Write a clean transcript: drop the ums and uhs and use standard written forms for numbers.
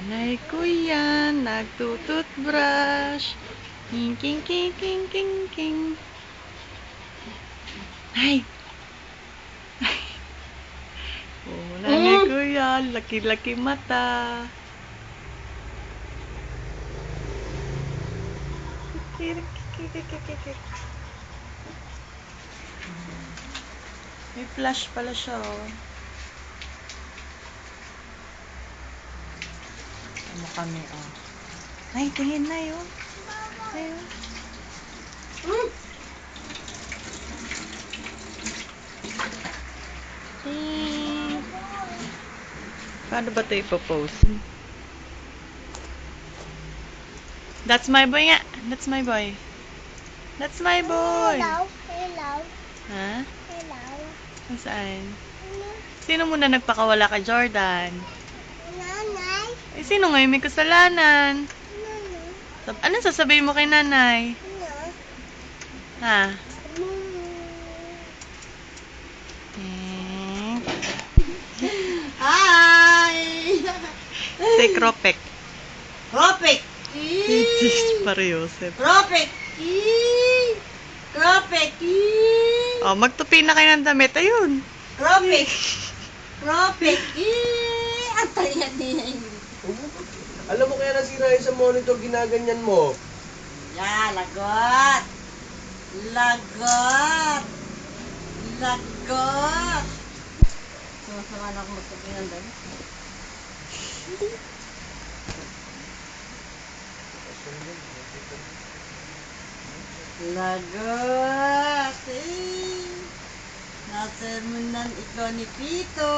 Nanay ko yan, nagtututbrush. King, king, king, king, king, king. Ay! Oh, nanay ko yan, laki-laki mata. May flash pala siya, oh. Ano kami, oh. Ay, tingin na yun. Ayun. Paano ba ito ipopost? That's my boy nga. That's my boy. That's my boy. Hello. Hello. Ha? Hello. Saan? Sino muna nagpakawala ka, Jordan? Nanay. Eh, sino ngayon may kasalanan? Nanay. Anong sasabihin mo kay nanay? Ano? Ha? Hi! Say Kropek. Kropek! Parehosep. Kropek! Kropek! Oh, magtupi na kayo ng damit. Ayun. Kropek! Kropek! Ang talihan niya. Alam mo kaya nasira yung sa monitor, ginaganyan mo. Ya, lagot! Lagot! Lagot! Sumasama na ako magtupi ng damit. Lagot! Nasermonan ikaw ni Pito.